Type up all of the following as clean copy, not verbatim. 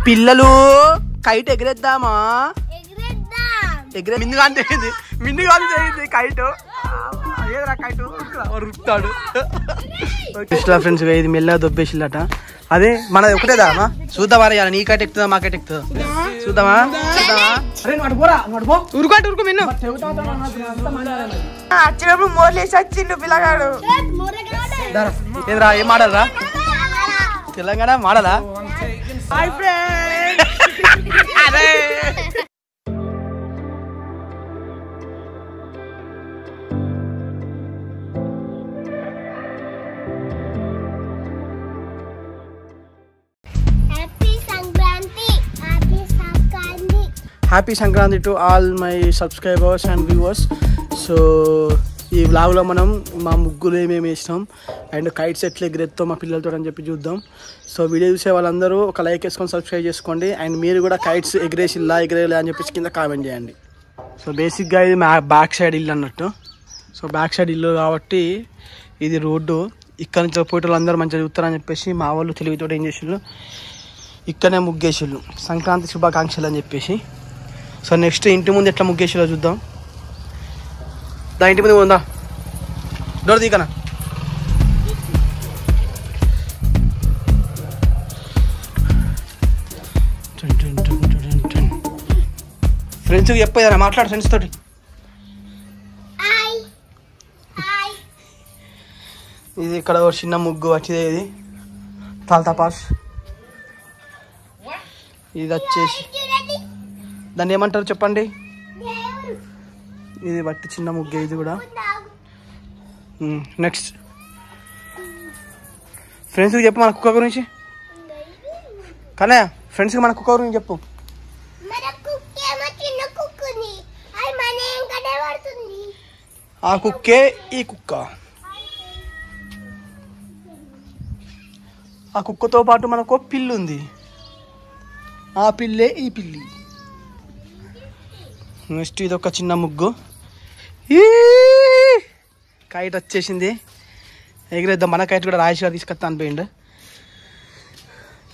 పిల్లలు కైట్ ఎగరేద్దామా? మిన్ను కానీ kite ఏదరా kite రుక్తాడు. Friends ఇది మెల్లగా దొబ్బేసిల్లట. అదే మన ఒకటేదా అమ్మా? చూద్దామా నీ కైట్ ఎక్కుతుందా మా కైట్ ఎక్కుతుందా చూద్దామా? ఉరుకు మిన్ను వచ్చినప్పుడు మోర్లేసి వచ్చిండు పిల్లగాడు. ఏదరా ఏం మాడలరా? తెలంగాణ మాడలా? అదే happy Sankranti to all my subscribers and viewers. So ఈ వ్లాగ్లో మనం మా ముగ్గులు ఏమేమి వేసినాం అండ్ కైట్స్ ఎట్లా ఎగరేస్తాం మా పిల్లలతో అని చెప్పి చూద్దాం. సో వీడియో చూసే వాళ్ళందరూ ఒక లైక్ వేసుకొని సబ్స్క్రైబ్ చేసుకోండి. అండ్ మీరు కూడా కైట్స్ ఎగరేసిల్లా ఎగరేలా అని చెప్పేసి కింద కామెంట్ చేయండి. సో బేసిక్గా ఇది మా బ్యాక్ సైడ్ ఇల్లు అన్నట్టు. సో బ్యాక్ సైడ్ ఇల్లు కాబట్టి ఇది రోడ్డు. ఇక్కడ నుంచి పోయేటోళ్ళు అందరూ మంచిగా చూస్తారని చెప్పేసి మా వాళ్ళు తెలివితో ఏం చేసిళ్ళు ఇక్కడనే ముగ్గేసిళ్ళు. సంక్రాంతి శుభాకాంక్షలు అని చెప్పేసి. సో నెక్స్ట్ ఇంటి ముందు ఎట్లా ముగ్గేసిలో చూద్దాం. దా ఇంటి ముందు ఉందా డోర్ తీకనా. ఫ్రెండ్స్కి చెప్పేదా మాట్లాడు ఫ్రెండ్స్ తోటి. ఇది ఇక్కడ చిన్న ముగ్గు వచ్చింది. ఇది తాల్తాపాస్. ఇది వచ్చేసి దాన్ని ఏమంటారు చెప్పండి? ఇది బట్టి చిన్న ముగ్గే ఇది కూడా. నెక్స్ట్ ఫ్రెండ్స్కి చెప్పు మన కుక్క గురించి. కానీ ఫ్రెండ్స్కి మన కుక్క గురించి చెప్పు. ఆ కుక్కే ఈ కుక్క. ఆ కుక్కతో పాటు మనకు పిల్లి ఉంది. ఆ పిల్లే ఈ పిల్లి. నెక్స్ట్ ఇది ఒక చిన్న ముగ్గు. కైట్ వచ్చేసింది ఎగిరేద్దాం. మన కైట్ కూడా రాయిష్ గారు తీసుకొస్తా అనిపోయిండు.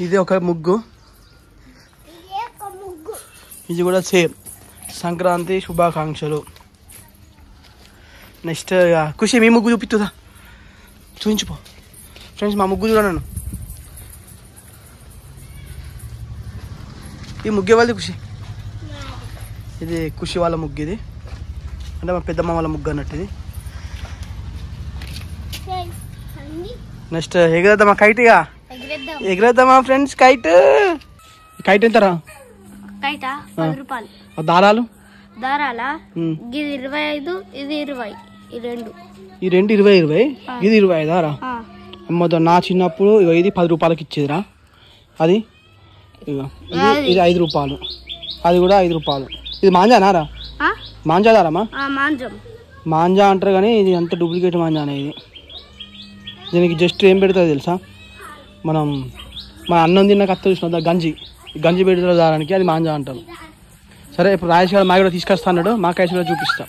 ఇది ఒక ముగ్గు. ఇది కూడా సేమ్ సంక్రాంతి శుభాకాంక్షలు. నెక్స్ట్ ఖుషి మీ ముగ్గు చూపిస్తుందా? చూపించిపో ఫ్రెండ్స్. మా ముగ్గు చూడను. ఈ ముగ్గే వాళ్ళది ఖుషి. ఇది ఖుషి వాళ్ళ ముగ్గు. ఇది అంటే మా పెద్దమ్మ వాళ్ళ ముగ్గు అన్నట్టు. ఇది నెక్స్ట్ ఎగరేద్దామా కైట్? ఇక ఎగరేద్దామా ఫ్రెండ్స్ కైట్? కైట్ ఎంతరా? దారాలు ఇది 25 ఇది 20. ఈ రెండు 20 ఇది 25 రా. అమ్మతో నా చిన్నప్పుడు ఇది 10 రూపాయలకి ఇచ్చేదిరా. అది ఇది 5 రూపాయలు. అది కూడా 5 రూపాయలు. ఇది మాంజానారా? మాంజాదారమ్మా? మాంజా అంటారు కానీ ఇది అంత డూప్లికేట్ మాంజా అనేది. దీనికి జస్ట్ ఏం పెడతారు తెలుసా? మనం మన అన్నం తిన్న కత్త చూసిన గంజి పెడతారు దారానికి. అది మాంజా అంటారు. సరే ఇప్పుడు రాజేష్ గారు మా కూడా తీసుకొస్తాడు. మా కైట్స్ కూడా చూపిస్తా.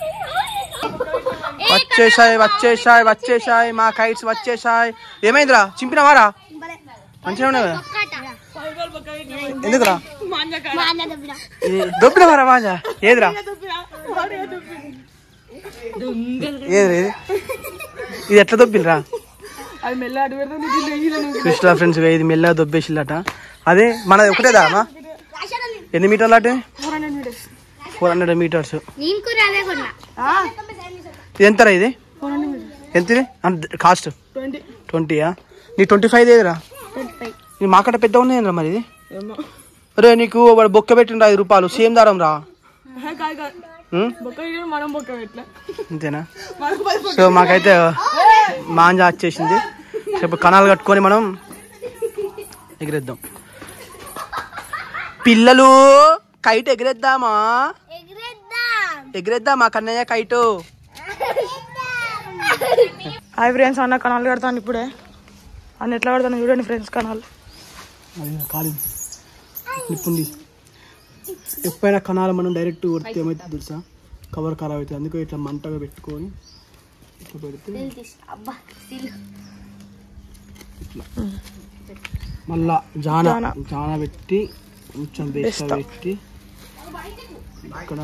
వచ్చేసాయి మా కైట్స్ వచ్చేసాయి. ఏమైందిరా? చింపినవారా? మంచిగా ఉన్నాయి కదా. ఎందుకురా దొబ్బినవారా మాంజా? ఏదిరా ఏది ఇది ఎట్లా దొబ్బినరా? కృష్ణ ఫ్రెండ్స్ ఇది మెల్లగా దొబ్బేసిల్లట. అదే మనది ఒకటేదా అమ్మా? ఎన్ని మీటర్లు అటే? 400 మీటర్స్. ఇది ఎంతరా? ఇది ఎంత? ఇది కాస్ట్ 20. నీ 25 ఏదిరా? నీ మాకట పెద్ద ఉన్నాయిరా మరి. ఇది అరే నీకు వాడు బొక్క పెట్టిండ్రు 5 రూపాయలు. సేమ్ దారం రా. అంతేనా? సో మాకైతే మాంజా వచ్చేసింది. ఇప్పుడు కణాలు కట్టుకొని మనం ఎగిరేద్దాం. పిల్లలు కైట్ ఎగిరేద్దామా? ఎగిరేద్దామా కన్నయ్య కైటు? హాయ్ ఫ్రెండ్స్, అన్న కణాలు కడతాను ఇప్పుడే. అన్న ఎట్లా కడతాను చూడండి ఫ్రెండ్స్. కణాలు ఖాళీ నిప్పుంది. ఎప్పుడైనా కణాలు మనం డైరెక్ట్ కొడితే ఏమవుతుంది తెలుసా? కవర్ ఖరాబ్ అవుతుంది. అందుకే ఇట్లా మంటగా పెట్టుకొని ఇట్లా పెడితే ఇట్లా మళ్ళా జాన పెట్టి కొంచెం బేస్ పెట్టి ఇక్కడ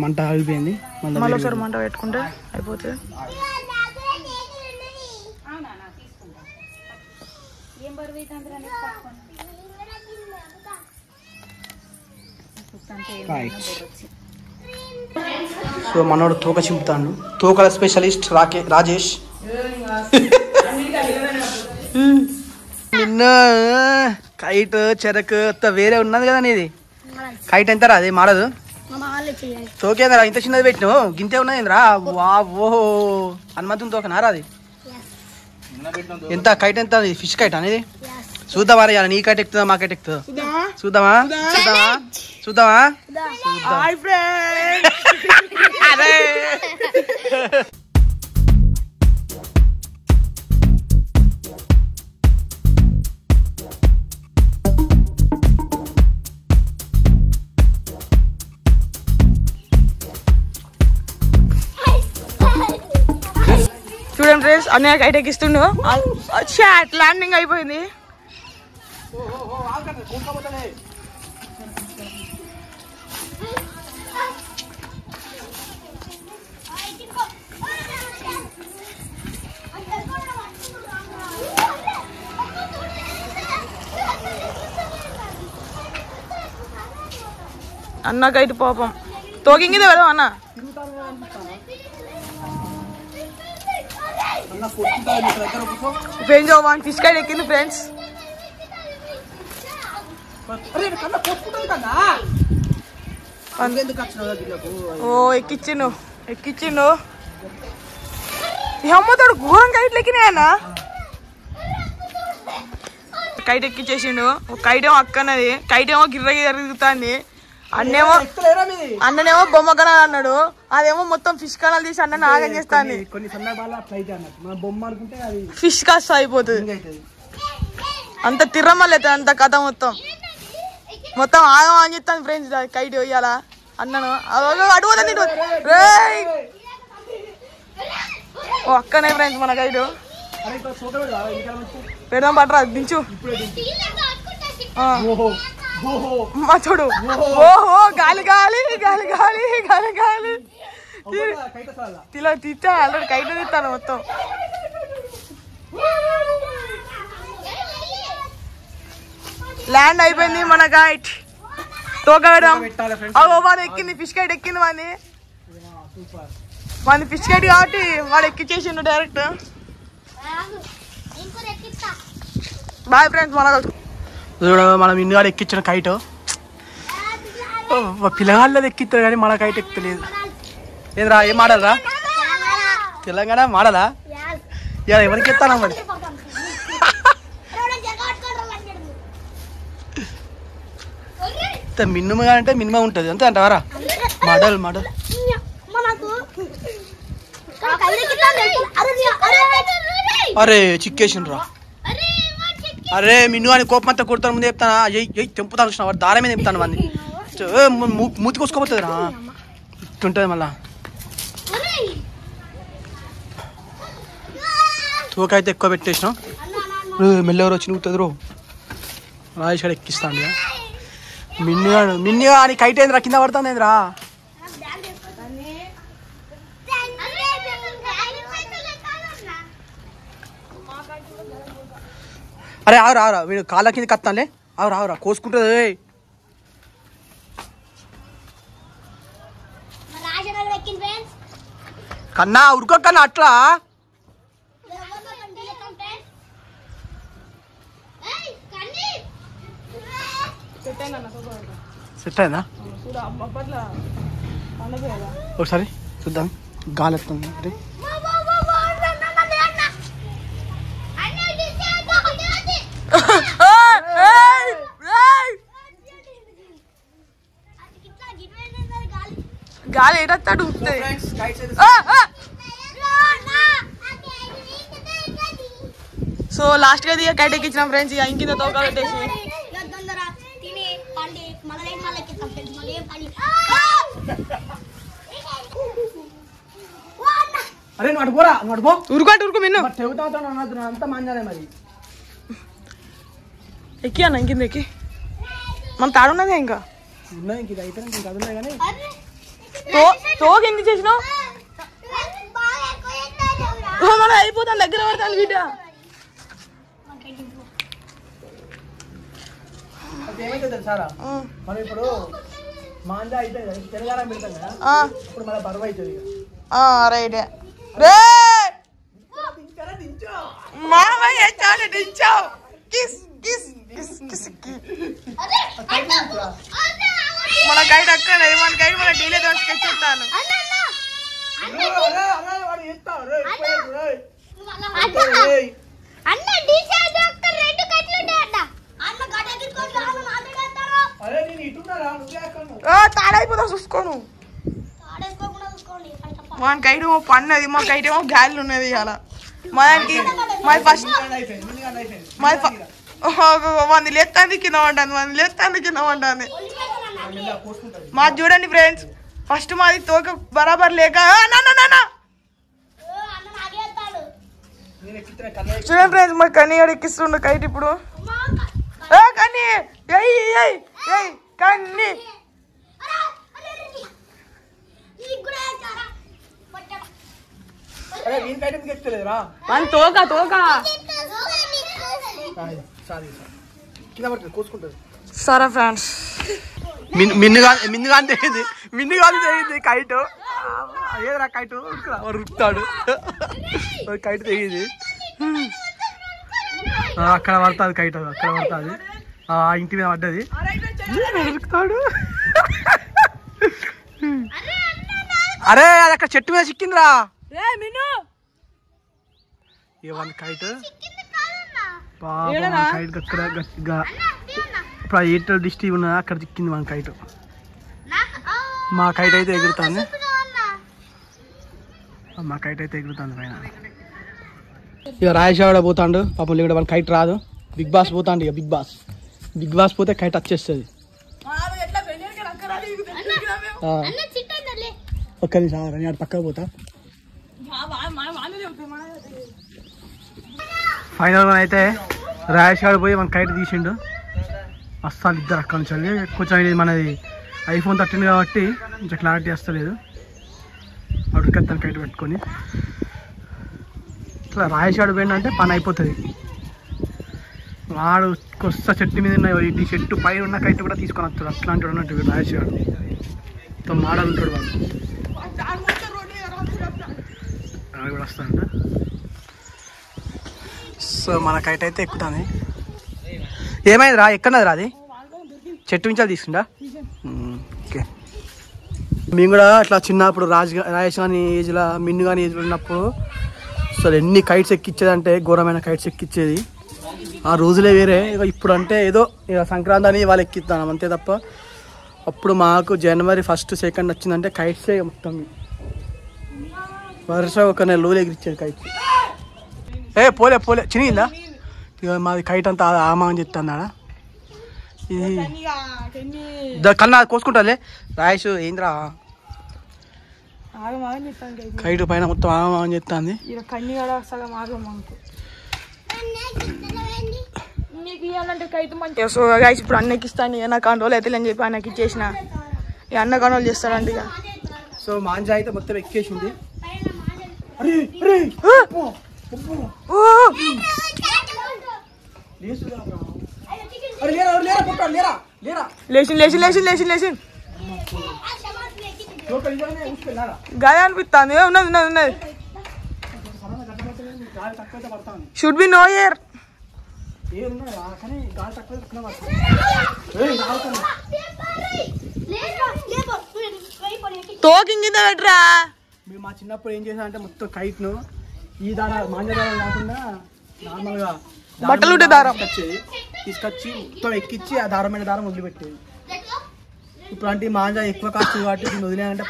మంట ఆగిపోయింది. మళ్ళీ ఒకసారి మంట పెట్టుకుంటే అయిపోతుంది. సో మనోడు తోక చింపుతాడు. తోకల స్పెషలిస్ట్ రాజేష్. నిన్న కైట్ చెరకు వేరే ఉన్నది కదా నీది. కైట్ ఎంతరా అది మాడదు. తోకేంద్రా ఇంత చిన్నది పెట్టినావు, గింతే ఉన్నదిరా. ఓహో హనుమంతుని తోకనారా అది. ఎంత కైట్ ఎంత ఫిష్ కైట్ అనేది చూద్దామా? నీ కైట్ ఎక్కుతుందా మా కైట్ ఎక్కుతుందా చూద్దామా? చూద్దామా? అరే చూడండి ఫ్రెండ్స్, అన్నయ్య కైట్ ఎక్కిస్తుండు. ల్యాండింగ్ అయిపోయింది. అన్న కైట్ పాపం తోకింగిదే వెళ్దాం అన్న. ఫ్రెండ్స్ వన్ ఫిష్ కైట్ ఎక్కింది ఫ్రెండ్స్. ఓ ఎక్కిచ్చిండు. అమ్మతోడు ఘోరం కైట్లు ఎక్కినాయన్న. కైట్ ఎక్కిచ్చేసిండు. కైట్ ఏమో అక్కన్నది, కైట్ ఏమో గిర్రగి తిరుగుతుంది. అన్ననేమో బొమ్మ కణాలు అన్నాడు, అదేమో మొత్తం ఫిష్ కణాలు తీసి అన్న ఆగం చేస్తాను. ఫిష్ కాస్త అయిపోతుంది, అంత తిర్రమలేదు అంత కథ మొత్తం ఆగం అని చెప్తాను ఫ్రెండ్స్. కైట్ వేయాలా అన్నను అడుగుతుంది. ఓ అక్కనే ఫ్రెండ్స్ మన కైట్ పెడదాం పట్టరా దించు. మా చూడు, ఓహో గాలి గాలి గాలి గాలి గాలి గాలి తీస్తా ఆల్రెడీ కైట్ తీస్తాను మొత్తం. ల్యాండ్ అయిపోయింది మన కైట్. తోక వాడు ఎక్కింది, ఫిష్ కైట్ ఎక్కింది. వాడిని ఫిష్ కైట్ కాబట్టి వాడు ఎక్కిచ్చేసిండు డైరెక్ట్. Bye friends. మనం ఇండియాలో ఎక్కించిన కైట్ పిల్లగాళ్ళది ఎక్కిస్తారు కానీ మన కైట్ ఎక్కుతలేదు. ఏదిరా ఏం మాడలరా? తెలంగాణ మాడలా? ఇలా ఎవరికి ఎత్తానా మరి? మినిమం అంటే మినిమం ఉంటుంది అంతే అంటావారా? మడల్ అరే చిక్కేసిండ్రా. అరే మిన్ను అని కోపం అంతా కొడతాను ముందు చెప్తానా? తెంపుతాను చూసిన వాడు దారమే తెంపుతాను వాడిని. మూతి కోసుకోపోతుంది రా, ఇట్టుంటుంది మళ్ళా. తోక అయితే ఎక్కువ పెట్టేసినాం. మెల్లెవరు వచ్చి నువ్వుతుంది రో రాజేష్ గారు ఎక్కిస్తాను. మిన్ను అని కైట్ ఏందిరా కింద పడుతుంది ఏందిరా? అరే ఆవురా వీడు కాళ్ళ కింద కత్తానులే. ఆవురా కోసుకుంటుంది. కన్నా ఉరుకోకన్నా అట్లా సెట్ అయిందా? ఒకసారి చూద్దాం. గాలి వస్తుంది. గాలి ఏడతాడు. సో లాస్ట్ గా కైట్ ఎక్కించినాం ఫ్రెండ్స్. ఇక ఇంకింద తోక పెట్టేసి అరే నువ్వు అడుకోరా, నువ్వు అడుకో. ఉరుకు మిన్ను చెబుతా అంతా మంజానే మరి. ఎక్కి అన్న ఇంకింది ఎక్కి మన తాడున్నదే ఇంకా ఉన్నాయి ఇంక ఇది అయితే ఇంకా అది ఉన్నాయి కానీ తోక ఎందుకు చేసినావు మనం అయిపోతాను దగ్గర పడతాను బిడ్డ ఏమైతే తెలుసారా మనం ఇప్పుడు మాంజా అయితే తెలంగాణ పెడతాం కదా ఇప్పుడు మన బరువు అవుతుంది రైట్ రే మామయ్య చాలా దించావు కిస్ కిస్ కిస్ కిస్ మన కైట్ అక్కడ మన కైట్ మన డీలే దోసుకొచ్చి చెప్తాను తాడైపోతా చూసుకోను మన కైట్ ఏమో పన్నది మా కైట్ ఏమో గాలి ఉన్నది అలా మా దానికి మా ఫస్ట్ మంది లేస్తాంది కింద ఉంటుంది మంది లేస్తాంది కింద ఉంటుంది మాది చూడండి ఫ్రెండ్స్ ఫస్ట్ మాది తోక బరాబర్ లేక చూడండి ఫ్రెండ్స్ మా కన్నీ ఎక్కిస్తుండ కైట్ ఇప్పుడు కన్నీ కన్నీ మన తోక తోక సరే ఫ్రెండ్స్ మిన్నుగా తెలియదు కైట్ ఏదరా కైట్ రుక్తాడు కైట్ తెలియదు అక్కడ పడుతుంది కైట్ అక్కడ పడుతుంది ఇంటి మీద పడ్డది రుక్తాడు అరే అది అక్కడ చెట్టు మీద చిక్కిందిరా ఇవన్నీ కైట్ కైట్ అక్కడ గట్టిగా ఇప్పుడు ఆ ఏటో డిస్ట్రిక్ట్ ఉన్నది అక్కడ చిక్కింది మన కైట్ మా కైట్ అయితే ఎగురుతుంది పైన ఇక రాజేష్ పోతాడు పాపం ఇక్కడ మన కైట్ రాదు బిగ్ బాస్ పోతాడు ఇక బిగ్ బాస్ పోతే కైట్ వచ్చేస్తుంది ఒక్క నిమిషం నేను పక్కకు పోతా ఫైనల్ అయితే రాజేష్ గారు పోయి మన కైట్ తీసిండు అస్సలు ఇద్దరు అక్కడ నుంచి వెళ్ళి కొంచెం ఇది మనది ఐఫోన్ 13 కాబట్టి కొంచెం క్లారిటీ వస్తలేదు అక్కడికి తన కైట్ పెట్టుకొని ఇట్లా రాజేష్ గారు పోయిందంటే పని అయిపోతుంది వాడు కొత్త చెట్టు మీద ఉన్న ఈ చెట్టు పైన ఉన్న కైట్ కూడా తీసుకొని వస్తాడు అట్లాంటి ఉన్నట్టు రాజేష్ గారు మొత్తం మోడల్ ఉంటాడు వాడు కూడా వస్తాడంట సో మన కైట్ అయితే ఎక్కుతుంది ఏమైంది రా ఎక్కడది రా అది చెట్టు నుంచి తీసుకుంటా ఓకే మేము కూడా అట్లా చిన్నప్పుడు రాజేష్ కానీ ఏజ్లో మిన్ను కానీ ఏజ్లో ఉన్నప్పుడు అసలు ఎన్ని కైట్స్ ఎక్కించేది ఘోరమైన కైట్స్ ఎక్కించేది ఆ రోజులే వేరే ఇప్పుడు అంటే ఏదో ఇక సంక్రాంతి అని వాళ్ళు ఎక్కిస్తాను అంతే తప్ప అప్పుడు మాకు జనవరి 1, 2 వచ్చిందంటే కైట్సే మొత్తం వరుస ఒక నెల రోజులు ఎగిరిచ్చేది కైట్స్ పోలే చినిగిందా ఇక మాది కైట్ అంతా ఆమా అని చెప్తాను ఆడ ఇది కన్నా కోసుకుంటాలే రాయేష్ ఏంద్రా కైట్ పైన మొత్తం ఆమా అని చెప్తాంది సో గైస్ ఇప్పుడు అన్న ఎక్కిస్తాను నా కంట్రోల్ అయితే అని చెప్పి అన్నకి ఇచ్చేసిన ఇక అన్న కంట్రోల్ చేస్తాడంటే ఇక సో మాంజా అయితే మొత్తం ఎక్కేసింది లేచి గాయ అనిపిస్తుంది ఉన్నది షుడ్ బి నో ఇయర్ తోకింగ్ పెట్టరా మేము మా చిన్నప్పుడు ఏం చేసామంటే మొత్తం కైట్ను ఈ దారం మాంజా దారం కాకుండా నార్మల్గా బట్టలు ఉంటే దారం తీసుకొచ్చి మొత్తం ఎక్కించి ఆ దారమైన దారం వదిలిపెట్టేది ఇప్పుడు అంటే మాంజా ఎక్కువ కాస్ట్ కాబట్టి దీన్ని వదిలేదంటే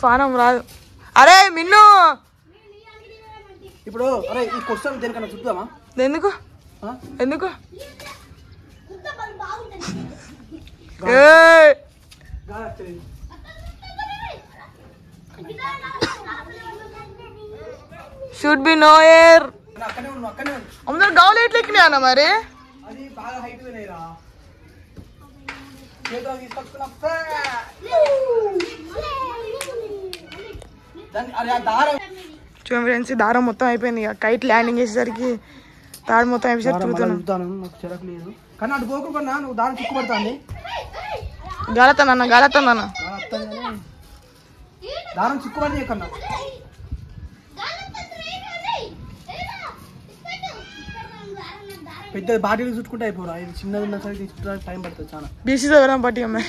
పానం రాదు అరే మిన్ను ఇప్పుడు అరే ఈ క్వశ్చన్ దేనికన్నా చూద్దామా ఎందుకు షుడ్ బి నో ఇయర్ అందరు గావులు ఎట్లా ఎక్కినాయన్న మరి అది బాగా హైట్ పోయినాయిరా చేతిలో తీసుకొచ్చుకున్నా చూడండి ఫ్రెండ్స్ దారం మొత్తం అయిపోయింది ఇక కైట్ ల్యాండింగ్ చేసేసరికి తాడు మొత్తం అయిపోయి తిరుగుతాను నాకు చెరకు లేదు కానీ అటు పోకుండా నువ్వు దాని చిక్కుపడతాను గాలతన్నా దారం చిక్కుపడి కన్నా పెద్ద బాటిల్ చుట్టుకుంటే అయిపోరా ఇది చిన్నది ఉన్న సరే తీసుకుంటా టైం పడుతుంది చాలా బీర్ సీసా ఎవరైనా పట్టి అమ్మాయి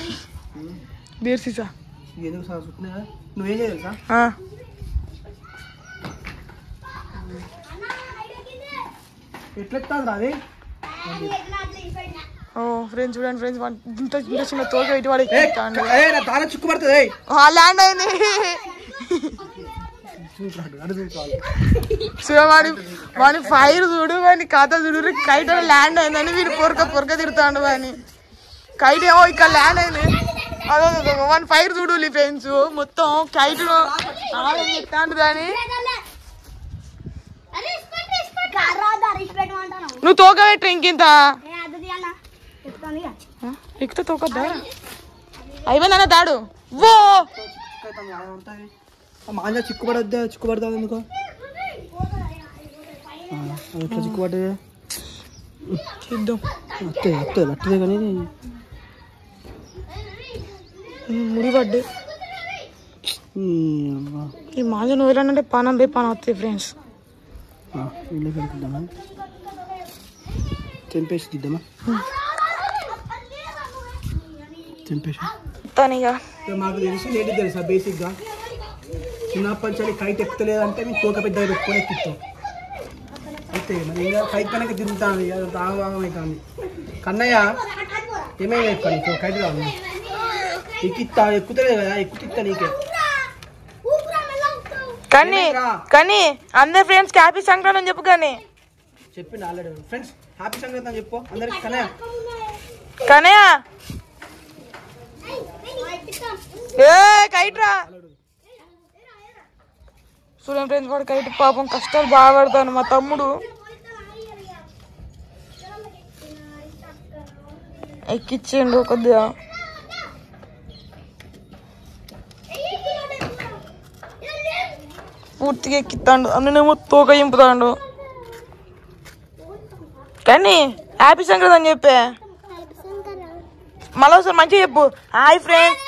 బీర్ సీసా ఎందుకు సార్ చుట్టుకున్నా నువ్వేం చేయాలి సార్ ఎట్లెత్తాను అది ఓ ఫ్రెండ్స్ చూడండి ఫ్రెండ్స్ ఇంత చిన్న తోక ఇటు వాడికి దారం చిక్కుపడుతుంది ల్యాండ్ అయింది వాడి ఫైర్ చూడు వాడిని కథ చూడు కైట్ ల్యాండ్ అయిందని వీడు పొరక తిరుగుతాడు వాడిని కైట్ ఏమో ఇక్కడ ల్యాండ్ అయింది అదే వాడి ఫైర్ చూడు ఫ్రెండ్స్ మొత్తం కైట్ చెప్తాడు దాని నువ్వు తోక పెట్టు ఇంకింత ఎక్కితే తోకద్దా అయిపోయిందన్న తాడు ఓ మాంజా చిక్కుపడద్దా ఎందుకో ఎట్లా చిక్కుపడ్డది చూద్దాం లట్టదే కానీ ముడి పడ్డే ఈ మాంజ నువ్వు వెళ్ళానంటే పానం వస్తాయి ఫ్రెండ్స్ ఇల్లు పెడుతుందామా తెంపేసి దిద్దామా తెంపేసి మాకు తెలిసి ఏంటి తెలుసా బేసిక్గా చిన్నప్పటి నుంచి కైట్ ఎక్కలేదంటే మీకు తోక పెద్ద పెట్టుకొని ఎక్కిస్తాం అయితే మరి ఇంకా కైట్ కనుక తిరుగుతాను ఆగం అవుతుంది కన్నయ్య ఏమైనా ఎక్కువ కైట్ కావాలి ఎక్కుతలేదు కదా ఎక్కుతిస్తా నీకే కానీ అందరు ఫ్రెండ్స్ హ్యాపీ సంక్రాంతి అని చెప్పు కానీ చెప్పింది ఆల్రెడీ ఫ్రెండ్స్ హ్యాపీ సంక్రాంతి అని చెప్పు అందరికి కనయ్య కైట్ రా చూడండి ఫ్రెండ్స్ వాడు కైట్ పాపం కష్టాలు బాగా పడతాను మా తమ్ముడు ఎక్కిచ్చిండు కొద్దిగా పూర్తిగా ఎక్కిస్తాడు అన్ననేమో తోక ఇంపుతాడు కానీ హ్యాపీ సంక్రాంతి అని చెప్పే మళ్ళీ ఒకసారి మంచిగా చెప్పు హాయ్ ఫ్రెండ్స్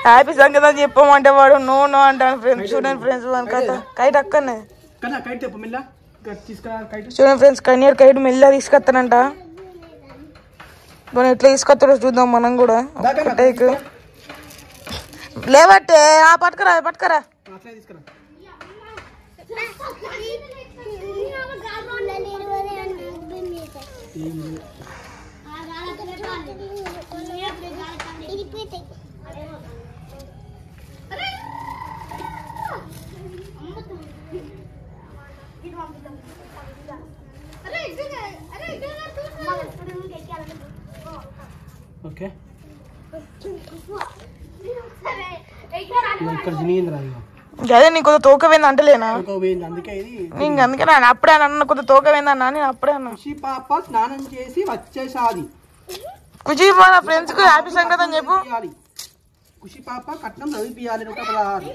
హ్యాపీ సంక్రాంతి అని చెప్పమంటే వాడు నో అంటాను ఫ్రెండ్స్ చూడండి ఫ్రెండ్స్ కథ కైట్ అక్కనే చూడండి ఫ్రెండ్స్ కన్యర్ కైట్ మెల్ల తీసుకొస్తానంట మనం ఎట్లా తీసుకొస్తాడో చూద్దాం మనం కూడా టేక్ లేవట్టే పట్టుకరా ఓకే ఇక్కడ తినేంద్రా అదే నీకు కొద్దిగా తోక పోయింది అంటలేనా అందుకే అందుకే నేను అప్పుడే అన్న కొద్దిగా తోక పోయిందన్నా నేను అప్పుడే అన్నా ఖుషి పాప స్నానం చేసి వచ్చేసాది ఖుషి నా ఫ్రెండ్స్ కు హ్యాపీ సంక్రాంతి అని చెప్పు ఖుషి పాప కట్నం చదివిపియాలి 116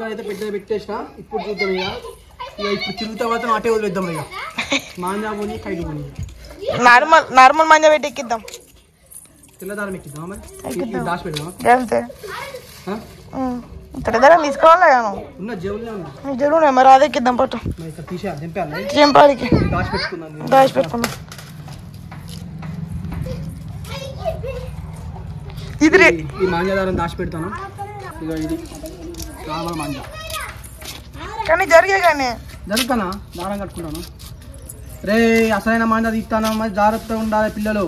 అయితే పెద్ద పెట్టేసిన ఇప్పుడు చూద్దాం ఇప్పుడు తిరుగుతా మాత్రం అటే వదిలేద్దాం ఇక మాంజా పోని కైట్ పోని నార్మల్ మాంజా పెట్టి ఎక్కిద్దాం తెల్లదారం ఎక్కిద్దాం మరి దాచి పెడదామా తెల్లదారం తీసుకోవాలి ఉన్న జేబులో ఉంది జరువు మరి అదే ఎక్కిద్దాం పట్టు చెంపాడికి దాచి పెట్టుకుందాం ఇది ఈ మాంజా దారం దాచి పెడతాను ఇక ఇది రామల మాంజా కానీ జరిగే కానీ జరుగుతానా దారం కట్టుకుంటాను రే అసలైన మాంజా తీస్తాను మరి జాగ్రత్తగా ఉండాలి పిల్లలు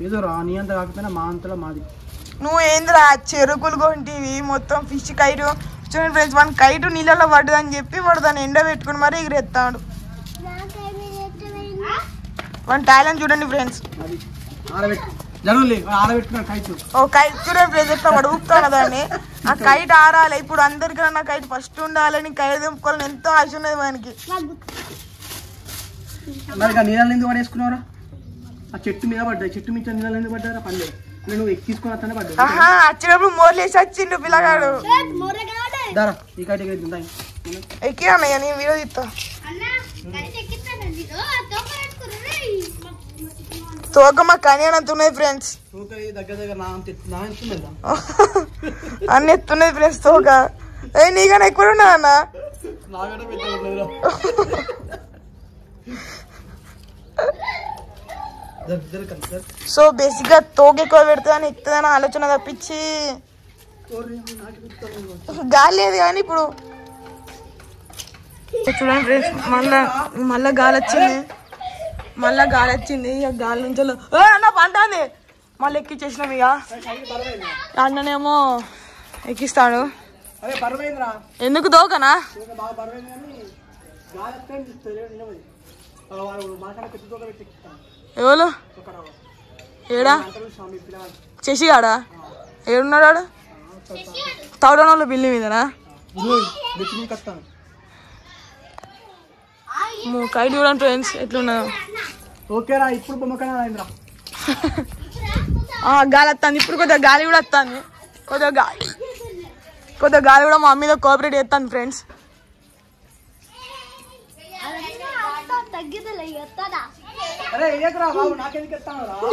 ఏదో రా నీ అంత కాకపోయినా మా అంతలో మాది నువ్వు ఏందిరా చెరుకులు కొంటివి మొత్తం ఫిష్ కైటు చూడండి ఫ్రెండ్స్ మన కైటు నీళ్ళలో పడ్డదని చెప్పి వాడు దాన్ని ఎండ పెట్టుకుని మరీ ఎగిరెత్తాడు మన టాలెంట్ చూడండి ఫ్రెండ్స్ ఓ కైట్ చూడండి ఫ్రెండ్స్ ఎట్లా వాడు ఊపుతాను దాన్ని. ఆ కైట్ ఆరాలి. ఇప్పుడు అందరికన్నా కైట్ ఫస్ట్ ఉండాలని కైట్ దింపుకోవాలని ఎంతో ఆశ ఉన్నది మనకి. నీళ్ళు ఎందుకు పడేసుకున్నారా? ఆ చెట్టు మీద పడ్డాయి. చెట్టు మీద నీళ్ళు ఎందుకు పడ్డారా? పని నువ్వు ఎక్కించుకుని వస్తానే పడ్డా. వచ్చినప్పుడు మోర్లేసి వచ్చిండు పిల్లగాడు. ఈ కైట్ ఎక్కినా నేను వీడియో తీస్తా. తోక మా కనియానంత ఉన్నది ఫ్రెండ్స్. అన్ని ఎత్తున్నది ఫ్రెండ్స్ తోక. నీకన్నా ఎక్కువ ఉన్నా అన్న. సో బేసిక్ గా తోక ఎక్కువ పెడుతుందని ఎక్కుతుందని ఆలోచన తప్పించి గాలి లేదు కానీ ఇప్పుడు చూడండి ఫ్రెండ్స్ మళ్ళా గాలి వచ్చింది. ఇక గాలి నుంచి అన్న పంటాంది. మళ్ళీ ఎక్కిచ్చేసినాం. ఇక అన్ననేమో ఎక్కిస్తాడు. ఎందుకు దోకనా? ఎవరు ఏడా? శశిగాడా? ఏడున్నాడు ఆడు? తౌడనోళ్ళు బిల్లి మీదనా? కైట్ చూడండి ఫ్రెండ్స్ ఎట్లున్నా. ఓకేరా ఇప్పుడు గాలి వస్తుంది. ఇప్పుడు కొద్దిగా గాలి కూడా వస్తుంది. కొద్దిగా గాలి కూడా మా మీద కోఆపరేట్ చేస్తాను ఫ్రెండ్స్.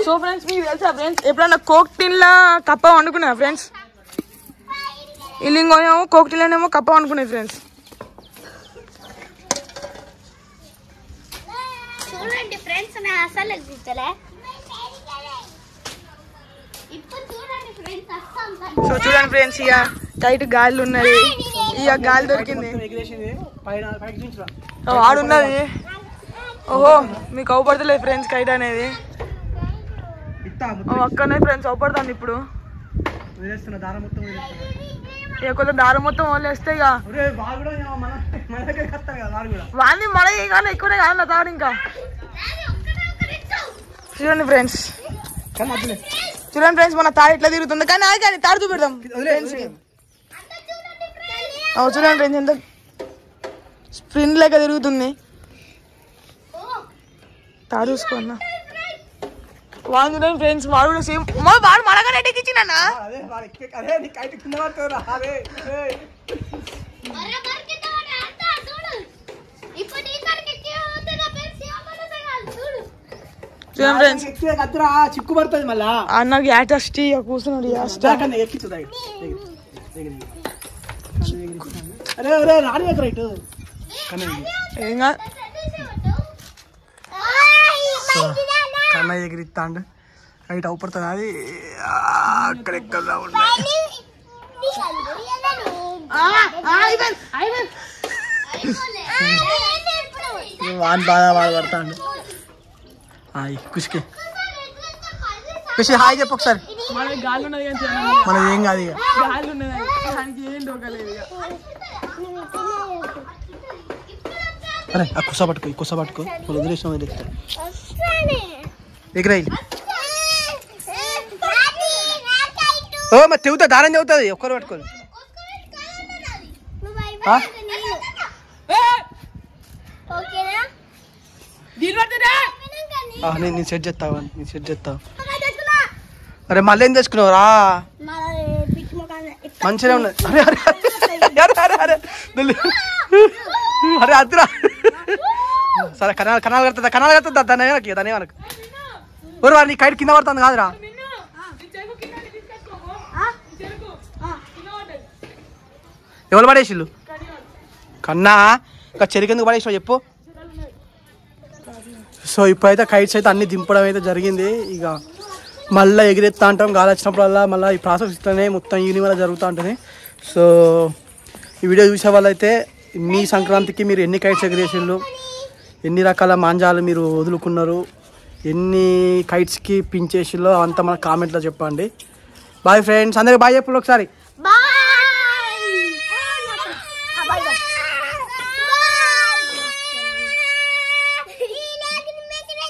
సో ఫ్రెండ్స్ మీకు తెలుసా ఫ్రెండ్స్ ఎప్పుడన్నా కోక్ టిన్ లా కప్ప వండుకున్నా ఫ్రెండ్స్? ఇల్లింగోనేమో కోక్ టిన్ లోనేమో కప్ప వండుకున్నాయి ఫ్రెండ్స్. చూడండి ఫ్రెండ్స్ నా అసలు గుర్తులే. సో చూడండి ఫ్రెండ్స్ ఇక కైట్ గాలి ఉన్నది. ఇక గాలి దొరికింది. ఆడున్నది. ఓహో మీకు అవపడతలేదు ఫ్రెండ్స్ కైట్ అనేది. అక్కడనే ఫ్రెండ్స్ అవపడుతుంది. ఇప్పుడు ఇక కొంచెం దారం మొత్తం వదిలేస్తే ఇక వాడిని మన కానీ ఎక్కువనే కాదు తాడు. ఇంకా చూడండి ఫ్రెండ్స్ మన తాడు ఎట్లా తిరుగుతుంది. కానీ అది కానీ తాడు చూపెడదాం ఫ్రెండ్స్. చూడండి ఫ్రెండ్స్ ఎంత స్ప్రింట్ లెక్క తిరుగుతుంది. తాడు చూసుకున్నా వాడు చూడండి ఫ్రెండ్స్. వాడు కూడా సేమ్ వాడు మనగానే ఎక్కించిండన్నా. చిక్కు పడుతుంది మళ్ళా. అన్నకి యాటస్టీ కూర్చున్నాడు. కన్న ఎగిరిస్తాండు. రైట్ అవుపడుతుంది. అది అక్కడెక్కడ వాన్ బాగా బాధపడతాడు. ఖుషికి ఖుషి హాయ్ చెప్పు ఒకసారి. మనది ఏం కాదు. ఇక అరే ఆ కుస పట్టుకో వదిలేసిన వదిలేస్తా. ఎగిరాయి మరి తెగుతా దారం తెగుతుంది. ఒక్కరు పట్టుకోదు. నేను సెట్ చేస్తావు. అరే మళ్ళీ ఏం తెచ్చుకున్నావురా? మంచిగా ఉన్నది. అరే అద్దురా. సరే కనాలు కడుతుందా దాని మనకు ఊరు వారు నీ కైట్ కింద పడుతుంది కాదురా. ఎవరు పడేసిళ్ళు? కన్నా ఇంకా చెరికెందుకు పడేసినావు చెప్పు. సో ఇప్పుడైతే కైట్స్ అయితే అన్ని దింపడం అయితే జరిగింది. ఇక మళ్ళీ ఎగిరెత్తా అంటాం. గాలి వచ్చినప్పుడల్లా మళ్ళీ ఈ ప్రాసెస్ ఇస్తేనే మొత్తం ఈవినింగ్ వల్ల జరుగుతూ ఉంటుంది. సో ఈ వీడియో చూసే వాళ్ళైతే మీ సంక్రాంతికి మీరు ఎన్ని కైట్స్ ఎగిరేసిళ్ళు, ఎన్ని రకాల మాంజాలు మీరు వదులుకున్నారు, ఎన్ని కైట్స్కి పించేసిల్లో అంతా మన కామెంట్లో చెప్పండి. బాయ్ ఫ్రెండ్స్, అందరికి బాయ్ చెప్పండి ఒకసారి.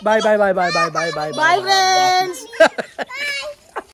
Bye bye bye bye bye bye bye bye friends.